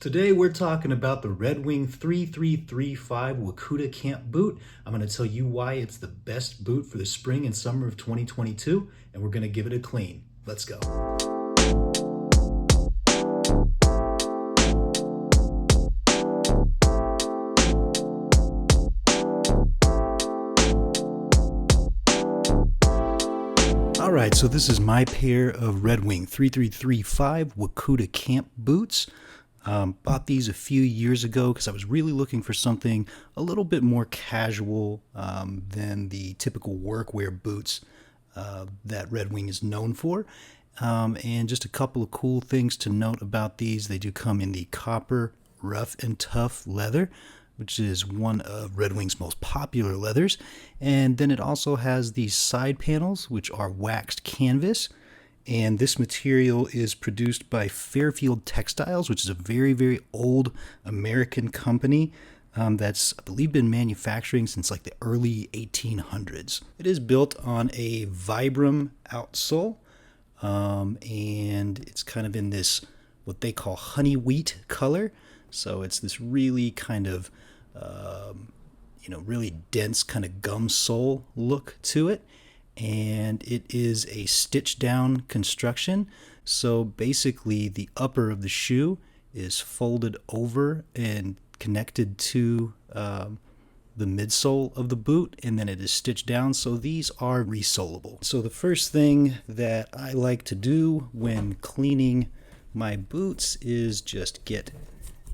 Today we're talking about the Red Wing 3335 Wacouta Camp boot. I'm going to tell you why it's the best boot for the spring and summer of 2022, and we're going to give it a clean. Let's go. Alright, so this is my pair of Red Wing 3335 Wacouta Camp boots. Bought these a few years ago because I was really looking for something a little bit more casual than the typical workwear boots that Red Wing is known for. And just a couple of cool things to note about these. They do come in the copper rough and tough leather, which is one of Red Wing's most popular leathers. And then it also has these side panels, which are waxed canvas. And this material is produced by Fairfield Textiles, which is a very, very old American company that's, I believe, been manufacturing since like the early 1800s. It is built on a Vibram outsole, and it's kind of in this, what they call honey wheat color. So it's this really kind of, really dense kind of gum sole look to it. And it is a stitch down construction. So basically the upper of the shoe is folded over and connected to the midsole of the boot, and then it is stitched down. So these are resolable. So the first thing that I like to do when cleaning my boots is just get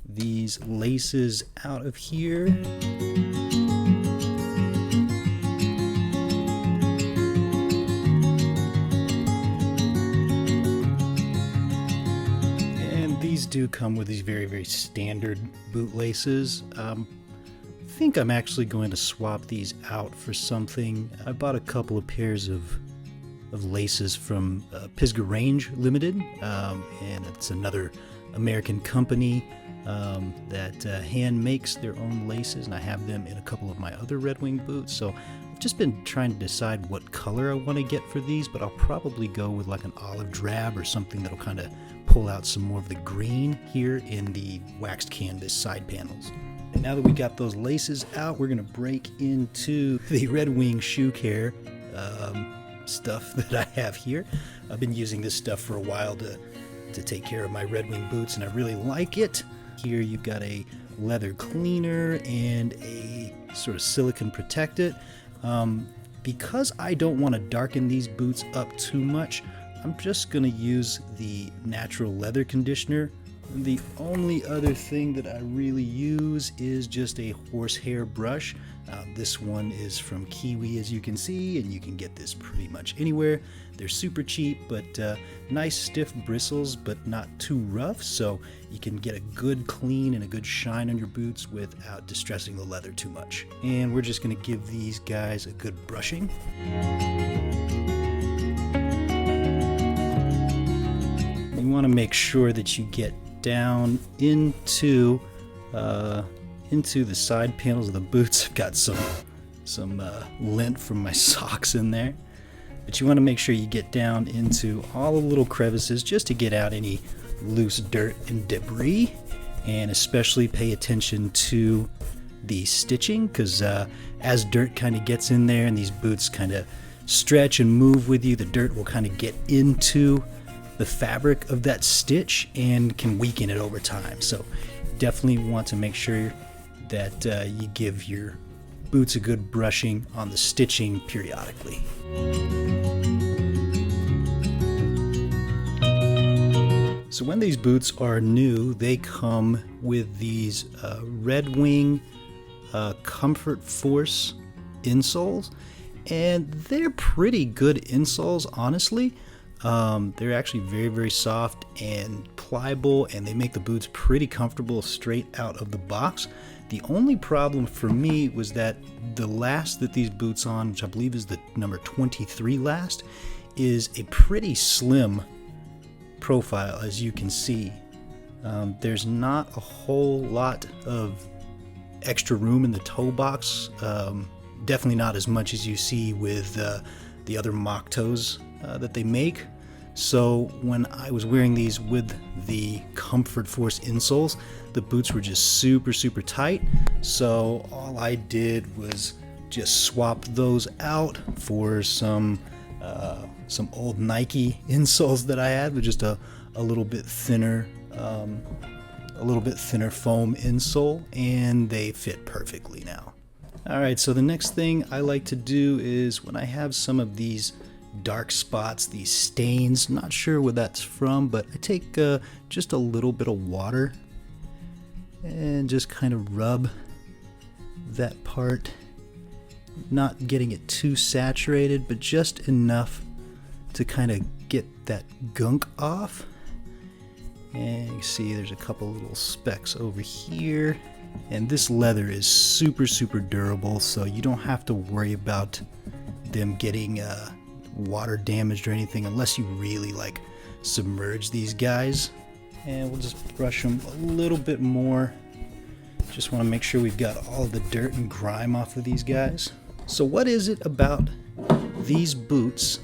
these laces out of here. These do come with these very, very standard boot laces. I think I'm actually going to swap these out for something. I bought a couple of pairs of laces from Pisgah Range Limited, and it's another American company that hand makes their own laces, and I have them in a couple of my other Red Wing boots. So I've just been trying to decide what color I want to get for these, but I'll probably go with like an olive drab or something that'll kind of pull out some more of the green here in the waxed canvas side panels. And now that we got those laces out, we're going to break into the Red Wing shoe care stuff that I have here. I've been using this stuff for a while to take care of my Red Wing boots, and I really like it. Here you've got a leather cleaner and a sort of silicone protectant. Because I don't want to darken these boots up too much, I'm just going to use the natural leather conditioner. And the only other thing that I really use is just a horsehair brush. This one is from Kiwi, as you can see, and you can get this pretty much anywhere. They're super cheap, but nice stiff bristles, but not too rough, so you can get a good clean and a good shine on your boots without distressing the leather too much. And we're just going to give these guys a good brushing. You want to make sure that you get down into the side panels of the boots. I've got some lint from my socks in there, but you want to make sure you get down into all the little crevices just to get out any loose dirt and debris, and especially pay attention to the stitching, because as dirt kind of gets in there and these boots kind of stretch and move with you, the dirt will kind of get into the fabric of that stitch and can weaken it over time. So definitely want to make sure that you give your boots a good brushing on the stitching periodically. So when these boots are new, they come with these Red Wing Comfort Force insoles, and they're pretty good insoles, honestly. They're actually very, very soft and pliable, and they make the boots pretty comfortable straight out of the box. The only problem for me was that the last that these boots on, which I believe is the number 23 last, is a pretty slim profile, as you can see. There's not a whole lot of extra room in the toe box. Definitely not as much as you see with the other mock toes that they make. So when I was wearing these with the Comfort Force insoles, the boots were just super tight. So all I did was just swap those out for some old Nike insoles that I had with just a little bit thinner foam insole, and they fit perfectly now. Alright, so the next thing I like to do is when I have some of these dark spots, these stains, not sure where that's from, but I take just a little bit of water and just kind of rub that part, not getting it too saturated, but just enough to kind of get that gunk off. And you can see there's a couple little specks over here. And this leather is super durable, so you don't have to worry about them getting water damaged or anything unless you really like submerge these guys. And we'll just brush them a little bit more. Just want to make sure we've got all the dirt and grime off of these guys. So what is it about these boots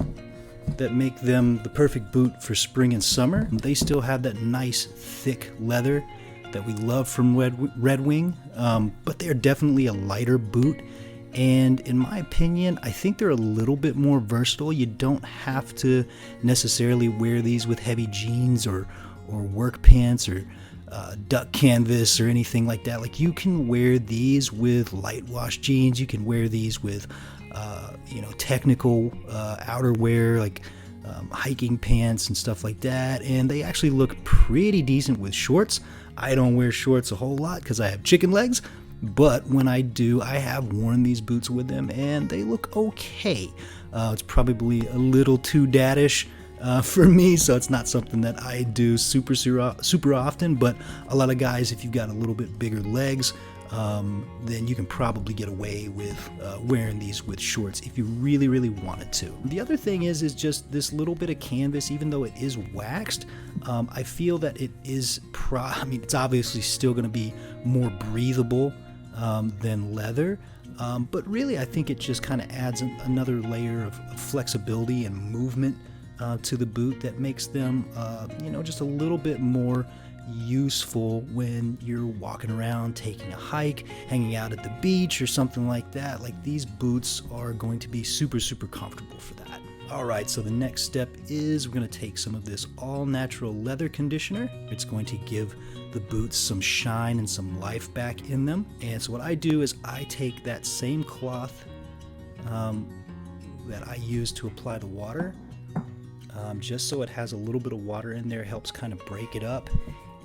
that make them the perfect boot for spring and summer? They still have that nice thick leather that we love from Red Wing, but they're definitely a lighter boot, and in my opinion I think they're a little bit more versatile. You don't have to necessarily wear these with heavy jeans or work pants or duck canvas or anything like that. Like, you can wear these with light wash jeans, you can wear these with technical outerwear like hiking pants and stuff like that, and they actually look pretty decent with shorts. I don't wear shorts a whole lot because I have chicken legs, but when I do, I have worn these boots with them and they look okay. It's probably a little too daddish for me, so it's not something that I do super often, but a lot of guys, if you've got a little bit bigger legs, then you can probably get away with wearing these with shorts if you really wanted to. The other thing is just this little bit of canvas, even though it is waxed, I feel that it is it's obviously still going to be more breathable than leather, but really I think it just kind of adds another layer of flexibility and movement to the boot that makes them just a little bit more useful when you're walking around, taking a hike, hanging out at the beach or something like that. Like, these boots are going to be super comfortable for that. Alright, so the next step is we're going to take some of this all natural leather conditioner. It's going to give the boots some shine and some life back in them. And so what I do is I take that same cloth that I use to apply the water, just so it has a little bit of water in there, helps kind of break it up.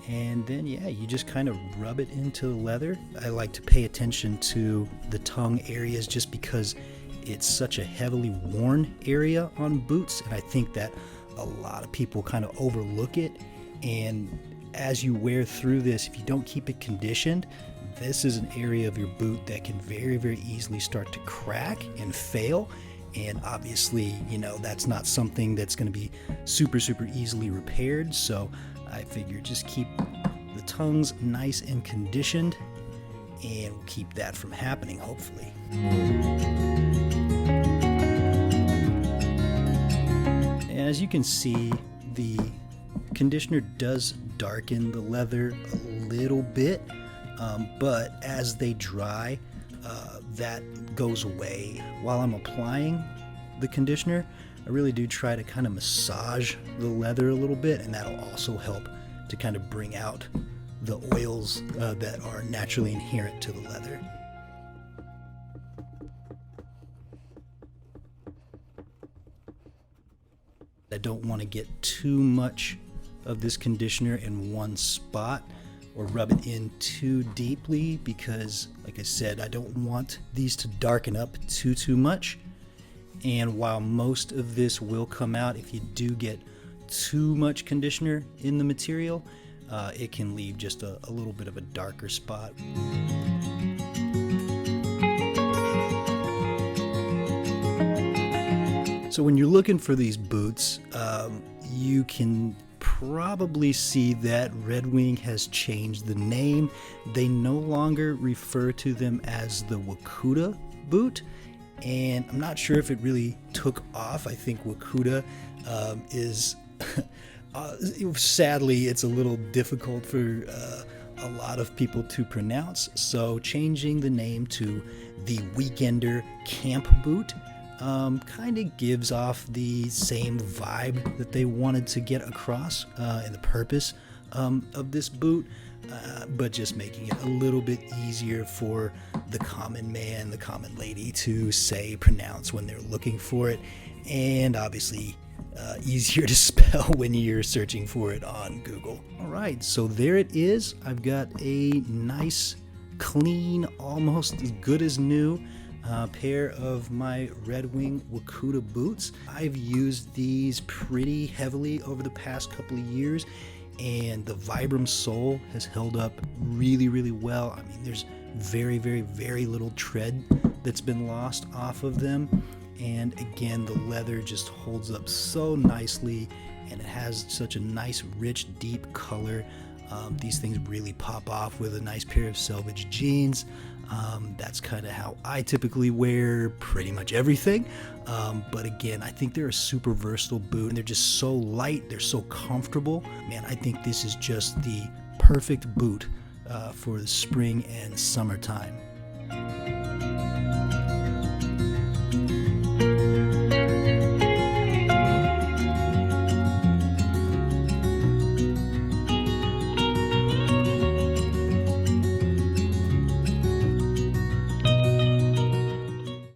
And then, you just kind of rub it into the leather. I like to pay attention to the tongue areas just because it's such a heavily worn area on boots, and I think that a lot of people kind of overlook it. And as you wear through this, if you don't keep it conditioned, this is an area of your boot that can very easily start to crack and fail. And obviously, that's not something that's going to be super easily repaired. So I figure just keep the tongues nice and conditioned, and we'll keep that from happening, hopefully. And as you can see, the conditioner does darken the leather a little bit, but as they dry, that goes away. While I'm applying the conditioner, I really do try to kind of massage the leather a little bit, and that'll also help to kind of bring out the oils that are naturally inherent to the leather. I don't want to get too much of this conditioner in one spot or rub it in too deeply, because like I said, I don't want these to darken up too much. And while most of this will come out, if you do get too much conditioner in the material, it can leave just a little bit of a darker spot. So when you're looking for these boots, you can probably see that Red Wing has changed the name. They no longer refer to them as the Wacouta boot, and I'm not sure if it really took off. I think Wacouta is Sadly, it's a little difficult for a lot of people to pronounce, so changing the name to the Weekender Camp Boot kind of gives off the same vibe that they wanted to get across in the purpose of this boot, but just making it a little bit easier for the common man, the common lady to say, pronounce when they're looking for it, and obviously easier to spell when you're searching for it on Google. Alright, so there it is. I've got a nice, clean, almost as good as new pair of my Red Wing Wacouta boots. I've used these pretty heavily over the past couple of years, and the Vibram sole has held up really, really well. I mean, there's very, very, very little tread that's been lost off of them. And again, the leather just holds up so nicely, and it has such a nice, rich, deep color. These things really pop off with a nice pair of selvage jeans. That's kind of how I typically wear pretty much everything. But again, I think they're a super versatile boot, and they're just so light. They're so comfortable. Man, I think this is just the perfect boot for the spring and summertime.